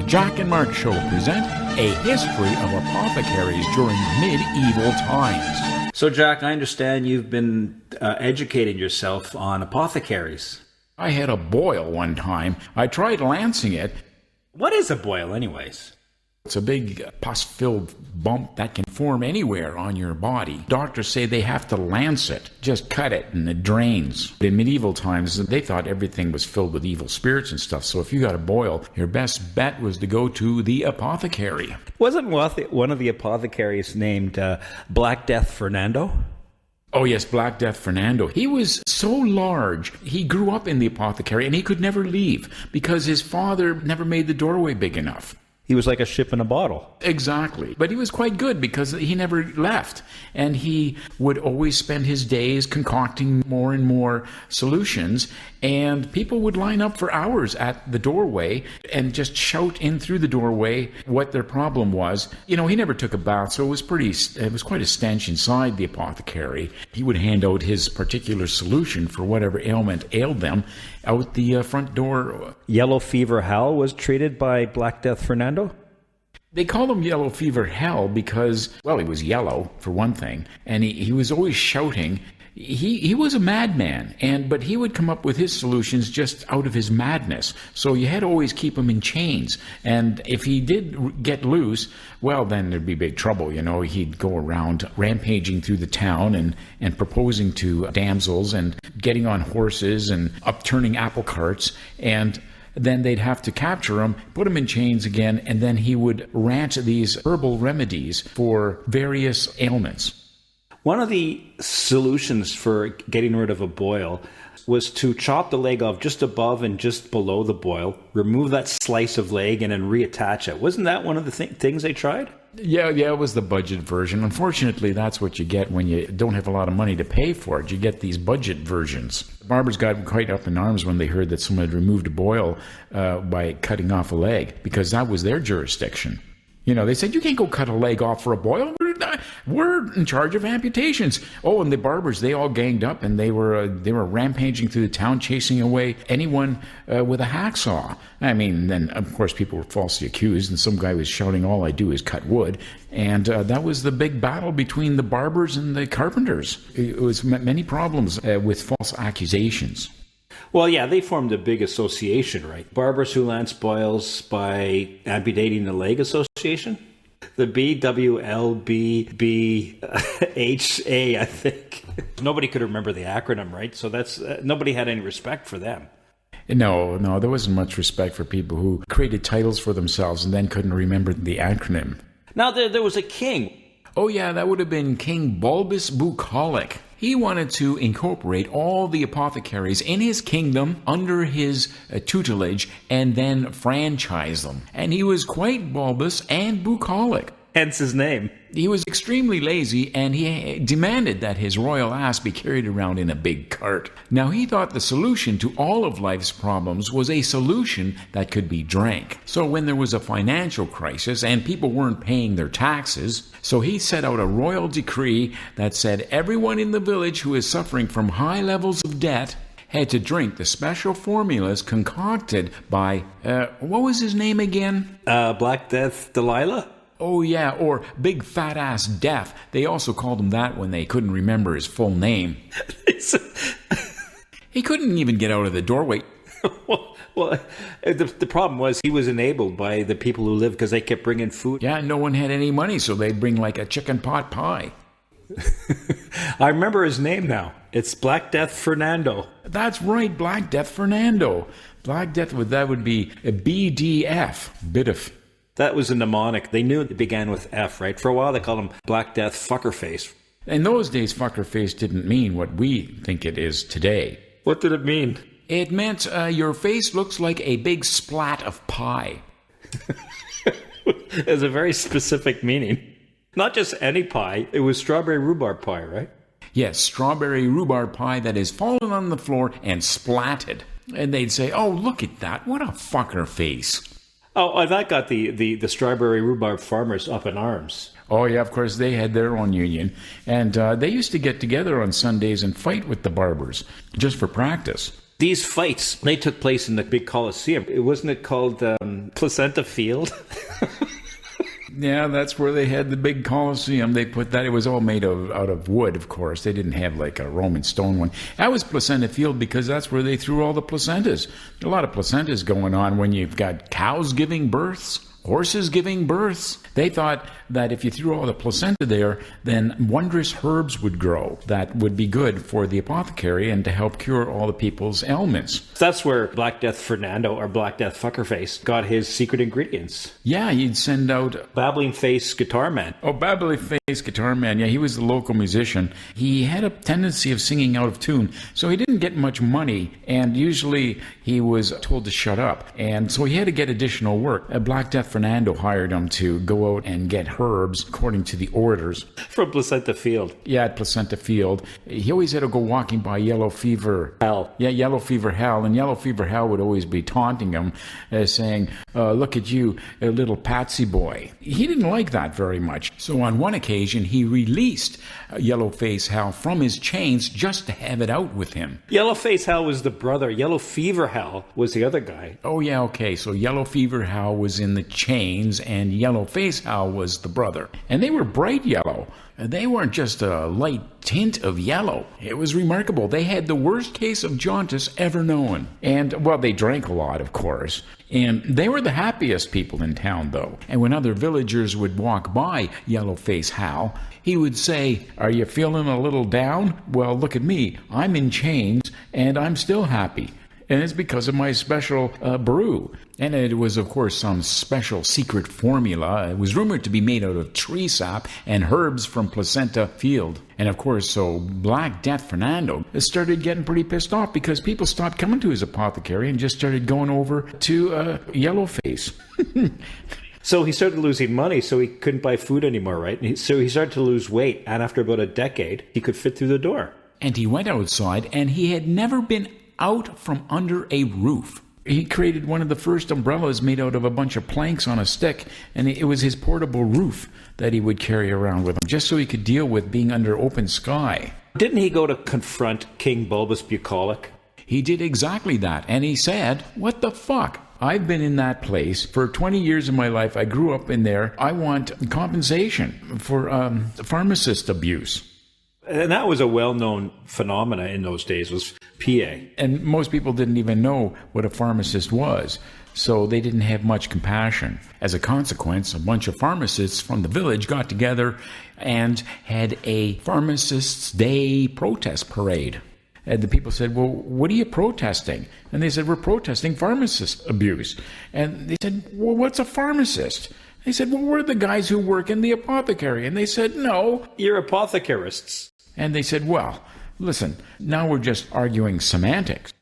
Jack and Marc Show present a history of apothecaries during medieval times. So, Jack, I understand you've been educating yourself on apothecaries. I had a boil one time. I tried lancing it. What is a boil, anyways? It's a big pus-filled bump that can form anywhere on your body. Doctors say they have to lance it, just cut it and it drains. In medieval times, they thought everything was filled with evil spirits and stuff, so if you got a boil, your best bet was to go to the apothecary. Wasn't one of the apothecaries named Black Death Fernando? Oh yes, Black Death Fernando. He was so large, he grew up in the apothecary and he could never leave because his father never made the doorway big enough. He was like a ship in a bottle. Exactly. But he was quite good because he never left. And he would always spend his days concocting more and more solutions. And people would line up for hours at the doorway and just shout in through the doorway what their problem was. You know, he never took a bath, so it was quite a stench inside the apothecary. He would hand out his particular solution for whatever ailment ailed them out the front door. Yellow Fever Hal was treated by Black Death Fernando? They called him Yellow Fever Hal because, well, he was yellow, for one thing, and he was always shouting. He was a madman, but he would come up with his solutions just out of his madness. So you had to always keep him in chains. And if he did get loose, well, then there'd be big trouble. You know, he'd go around rampaging through the town and proposing to damsels and getting on horses and upturning apple carts. And then they'd have to capture him, put him in chains again, and then he would rant these herbal remedies for various ailments. One of the solutions for getting rid of a boil was to chop the leg off just above and just below the boil, remove that slice of leg, and then reattach it. Wasn't that one of the things they tried? Yeah, it was the budget version. Unfortunately, that's what you get when you don't have a lot of money to pay for it. You get these budget versions. Barbers got quite up in arms when they heard that someone had removed a boil by cutting off a leg, because that was their jurisdiction. You know, they said, you can't go cut a leg off for a boil. We're in charge of amputations. Oh, and the barbers, they all ganged up and they were rampaging through the town, chasing away anyone with a hacksaw. I mean, then, of course, people were falsely accused, and some guy was shouting, all I do is cut wood. And that was the big battle between the barbers and the carpenters. It was many problems with false accusations. Well, yeah, they formed a big association, right? Barbers Who Lance Boils by Amputating the Leg Association? The BWLBBHA, I think. Nobody could remember the acronym, right? So that's nobody had any respect for them. No, there wasn't much respect for people who created titles for themselves and then couldn't remember the acronym. Now, there was a king. Oh, yeah, that would have been King Bulbous Bucolic. He wanted to incorporate all the apothecaries in his kingdom under his tutelage and then franchise them. And he was quite bulbous and bucolic. Hence his name. He was extremely lazy, and he demanded that his royal ass be carried around in a big cart. Now, he thought the solution to all of life's problems was a solution that could be drank. So when there was a financial crisis and people weren't paying their taxes, so he set out a royal decree that said everyone in the village who is suffering from high levels of debt had to drink the special formulas concocted by, what was his name again? Black Death Delilah? Oh, yeah, or Big Fat Ass Death. They also called him that when they couldn't remember his full name. He couldn't even get out of the doorway. Well, the problem was he was enabled by the people who lived because they kept bringing food. Yeah, no one had any money, so they'd bring like a chicken pot pie. I remember his name now. It's Black Death Fernando. That's right, Black Death Fernando. Black Death, that would be a BDF, Biddif. That was a mnemonic. They knew it began with F, right? For a while, they called him Black Death Fuckerface. In those days, fuckerface didn't mean what we think it is today. What did it mean? It meant your face looks like a big splat of pie. It has a very specific meaning. Not just any pie. It was strawberry rhubarb pie, right? Yes, strawberry rhubarb pie that has fallen on the floor and splatted. And they'd say, oh, look at that. What a fucker face. Oh, that got the strawberry rhubarb farmers up in arms. Oh, yeah, of course, they had their own union. And they used to get together on Sundays and fight with the barbers, just for practice. These fights, they took place in the big Coliseum. Wasn't it called Placenta Field? Yeah, that's where they had the big Colosseum. They put that. It was all made out of wood, of course. They didn't have like a Roman stone one. That was Placenta Field because that's where they threw all the placentas. A lot of placentas going on when you've got cows giving births, horses giving births. They thought that if you threw all the placenta there, then wondrous herbs would grow that would be good for the apothecary and to help cure all the people's ailments. That's where Black Death Fernando, or Black Death Fuckerface, got his secret ingredients. Yeah, he'd send out... Babbling Face Guitar Man. Oh, Babbling Face Guitar Man. Yeah, he was the local musician. He had a tendency of singing out of tune, so he didn't get much money, and usually he was told to shut up. And so he had to get additional work. Black Death Fernando hired him to go out and get herbs according to the orders. From Placenta Field. Yeah, at Placenta Field. He always had to go walking by Yellow Fever Hal. Yeah, Yellow Fever Hal. And Yellow Fever Hal would always be taunting him, saying, look at you, a little patsy boy. He didn't like that very much. So on one occasion, he released Yellow Face Hal from his chains just to have it out with him. Yellow Face Hal was the brother. Yellow Fever Hal was the other guy. Oh, yeah, okay. So Yellow Fever Hal was in the chains, and Yellow Face Hal was the brother. And they were bright yellow. They weren't just a light tint of yellow. It was remarkable. They had the worst case of jaundice ever known. And, well, they drank a lot, of course. And they were the happiest people in town, though. And when other villagers would walk by Yellow Face Hal, he would say, are you feeling a little down? Well, look at me. I'm in chains, and I'm still happy. And it's because of my special brew. And it was, of course, some special secret formula. It was rumored to be made out of tree sap and herbs from Placenta Field. And, of course, so Black Death Fernando started getting pretty pissed off because people stopped coming to his apothecary and just started going over to Yellowface. So he started losing money, so he couldn't buy food anymore, right? So he started to lose weight, and after about a decade, he could fit through the door. And he went outside, and he had never been out from under a roof. He created one of the first umbrellas made out of a bunch of planks on a stick, and it was his portable roof that he would carry around with him, just so he could deal with being under open sky. Didn't he go to confront King Bulbous Bucolic? He did exactly that, and he said, what the fuck? I've been in that place for 20 years of my life. I grew up in there. I want compensation for pharmacist abuse. And that was a well-known phenomena in those days, was PA. And most people didn't even know what a pharmacist was, so they didn't have much compassion. As a consequence, a bunch of pharmacists from the village got together and had a Pharmacists' Day protest parade. And the people said, well, what are you protesting? And they said, we're protesting pharmacist abuse. And they said, well, what's a pharmacist? They said, well, we're the guys who work in the apothecary. And they said, no. You're apothecarists. And they said, well, listen, now we're just arguing semantics.